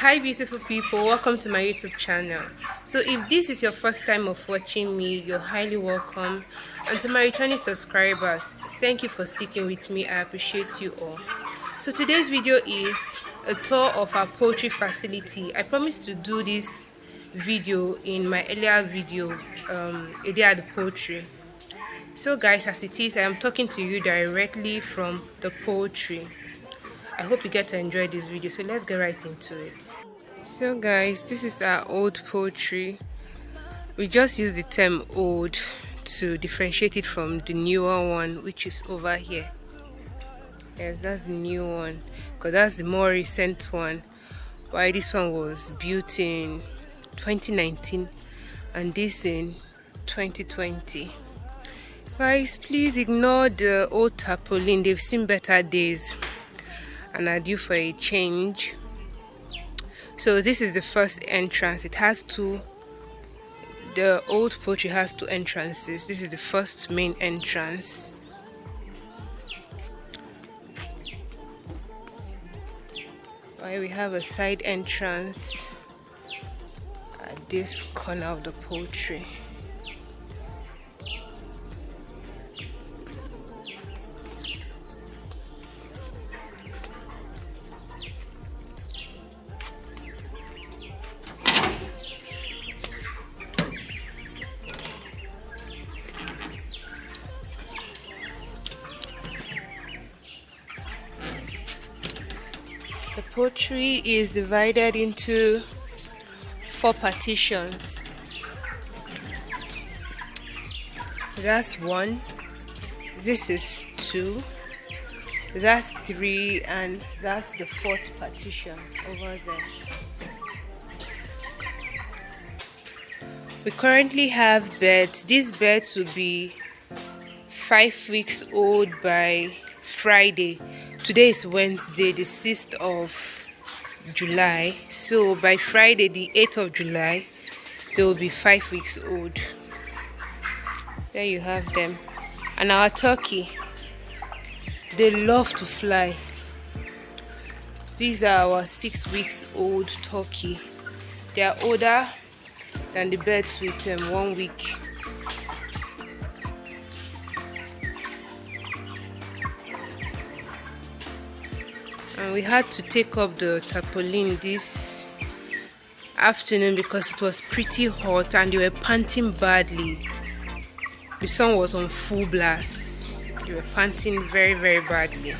Hi beautiful people, welcome to my YouTube channel. So if this is your first time of watching me, you're highly welcome. And to my returning subscribers, thank you for sticking with me. I appreciate you all. So today's video is a tour of our poultry facility. I promised to do this video in my earlier video, a day at the poultry. So guys, as it is, I am talking to you directly from the poultry. I hope you get to enjoy this video, so let's get right into it. So guys, this is our old poultry. We just use the term old to differentiate it from the newer one, which is over here. Yes, that's the new one, because that's the more recent one, while this one was built in 2019 and this in 2020. Guys, please ignore the old tarpaulin. They've seen better days and are due for a change. So this is the first entrance. It has two. The old poultry has two entrances. This is the first main entrance. While we have a side entrance at this corner of the poultry. The poultry is divided into 4 partitions. That's 1, this is 2, that's 3, and that's the 4th partition over there. We currently have birds. These birds will be 5 weeks old by Friday. Today is Wednesday, the 6th of July. So by Friday, the 8th of July, they will be 5 weeks old. There you have them. And our turkey, they love to fly. These are our 6 weeks old turkey. They are older than the birds with 1 week. And we had to take up the tarpaulin this afternoon because it was pretty hot and they were panting badly. The sun was on full blast. They were panting very, very badly.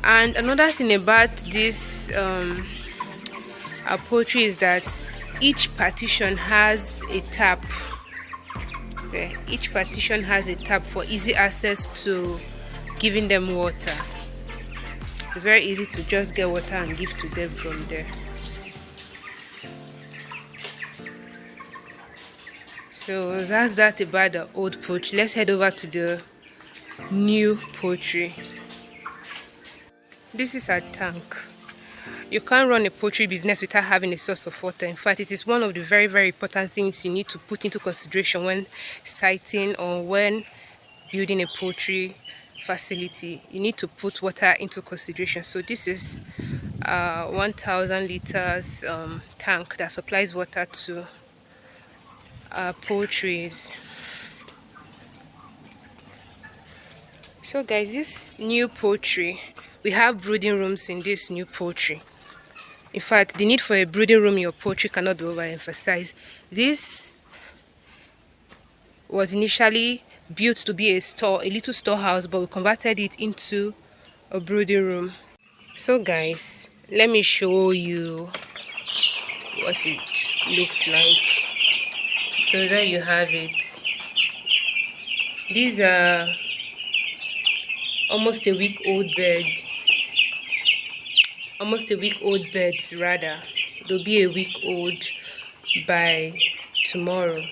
And another thing about this our poultry is that each partition has a tap. Okay. Each partition has a tap for easy access to giving them water. It's very easy to just get water and give to them from there. So that's that about the old poultry. Let's head over to the new poultry. This is our tank. You can't run a poultry business without having a source of water. In fact, it is one of the very, very important things you need to put into consideration when siting or when building a poultry facility. You need to put water into consideration. So this is 1,000 liters tank that supplies water to poultries. So guys, this new poultry, we have brooding rooms in this new poultry. In fact, the need for a brooding room in your poultry cannot be overemphasized. This was initially built to be a store, a little storehouse, but we converted it into a brooding room. So guys, let me show you what it looks like. So there you have it. These are almost a week old birds rather. They'll be a week old by tomorrow.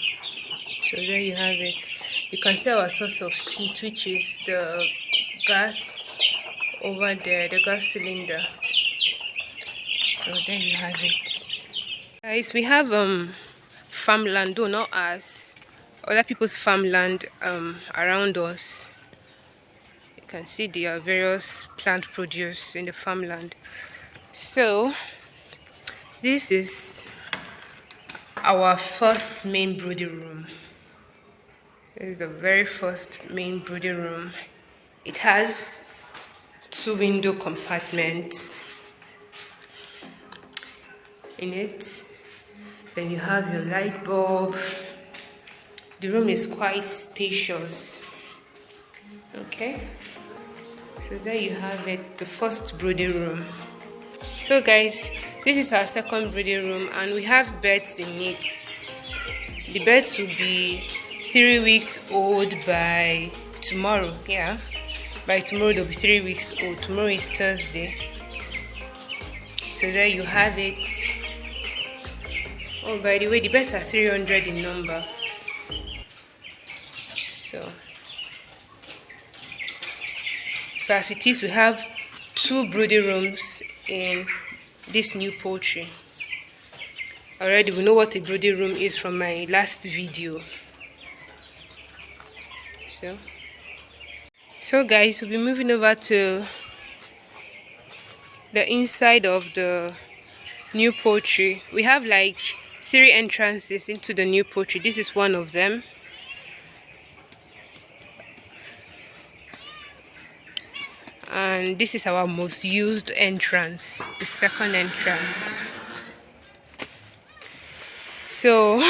So there you have it. You can see our source of heat, which is the gas over there, the gas cylinder. So there you have it. Guys, we have farmland, though not us, other people's farmland around us. You can see there are various plant produce in the farmland. So this is our first main brooding room. This is the very first main brooding room. It has two window compartments in it. Then you have your light bulb. The room is quite spacious. Okay, so there you have it, the first brooding room. So guys, this is our second breeding room and we have birds in it. The birds will be 3 weeks old by tomorrow. Yeah, by tomorrow they'll be 3 weeks old. Tomorrow is Thursday. So there you have it. Oh, by the way, the birds are 300 in number. So as it is, we have two brooding rooms in this new poultry. Already we know what a brooding room is from my last video. So guys, we'll be moving over to the inside of the new poultry. We have like 3 entrances into the new poultry. This is one of them. And this is our most used entrance, the second entrance. So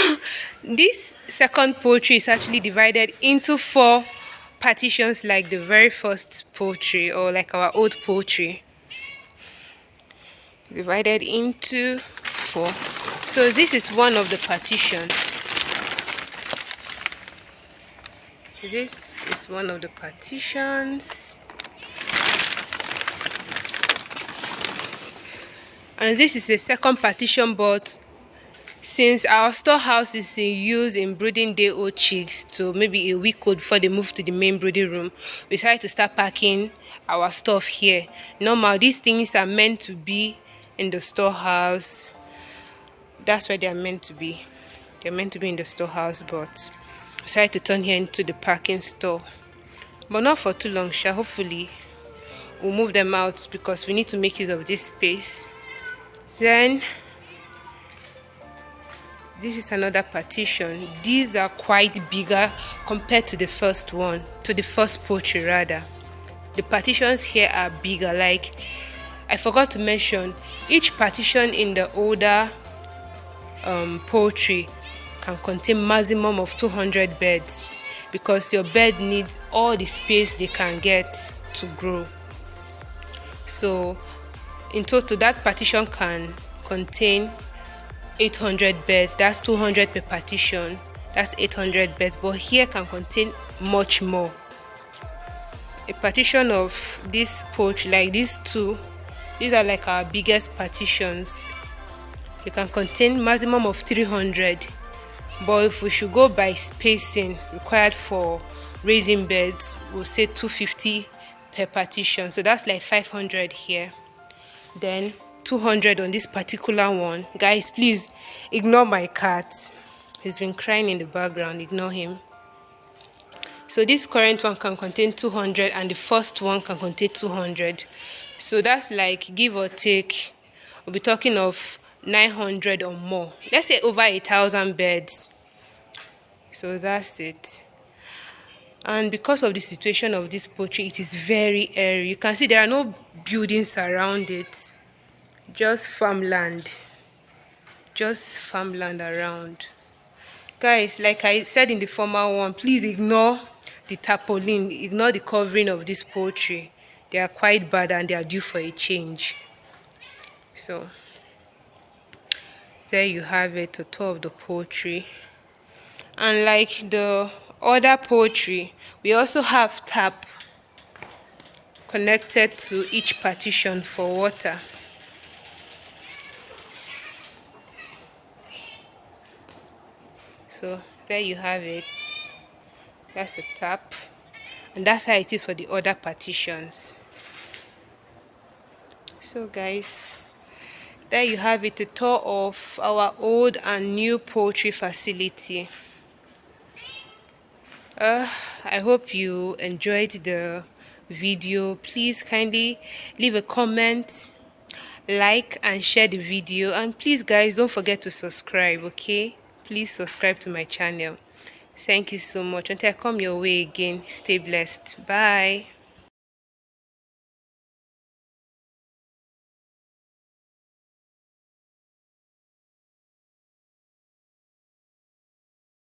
this second poultry is actually divided into 4 partitions like the very first poultry, or like our old poultry. Divided into 4. So this is one of the partitions. This is one of the partitions. And this is a second partition, but since our storehouse is in use in brooding day old chicks to maybe a week old before they move to the main brooding room, we decided to start packing our stuff here. Normal, these things are meant to be in the storehouse. That's where they are meant to be. They're meant to be in the storehouse, but we decided to turn here into the packing store. But not for too long, sure. Hopefully we'll move them out because we need to make use of this space. Then this is another partition. These are quite bigger compared to the first one, to the first poultry rather. The partitions here are bigger. Like, I forgot to mention, each partition in the older poultry can contain maximum of 200 birds, because your bird needs all the space they can get to grow. So in total, that partition can contain 800 birds. That's 200 per partition. That's 800 birds. But here can contain much more. A partition of this poultry, like these two, these are like our biggest partitions. They can contain maximum of 300. But if we should go by spacing required for raising birds, we'll say 250 per partition. So that's like 500 here. Then 200 on this particular one. Guys, please ignore my cat. He's been crying in the background. Ignore him. So this current one can contain 200 and the first one can contain 200. So that's like, give or take, we'll be talking of 900 or more. Let's say over 1,000 birds. So that's it. And because of the situation of this poultry, it is very airy. You can see there are no buildings around it. Just farmland around. Guys, like I said in the former one, please ignore the tarpaulin, ignore the covering of this poultry. They are quite bad and they are due for a change. So there you have it, a tour of the poultry. And like the other poultry, we also have tap connected to each partition for water. So there you have it. That's a tap. And that's how it is for the other partitions. So guys, there you have it, a tour of our old and new poultry facility. I hope you enjoyed the video. Please kindly leave a comment, like and share the video, and please guys don't forget to subscribe. Okay, please subscribe to my channel. Thank you so much. Until I come your way again, stay blessed. Bye.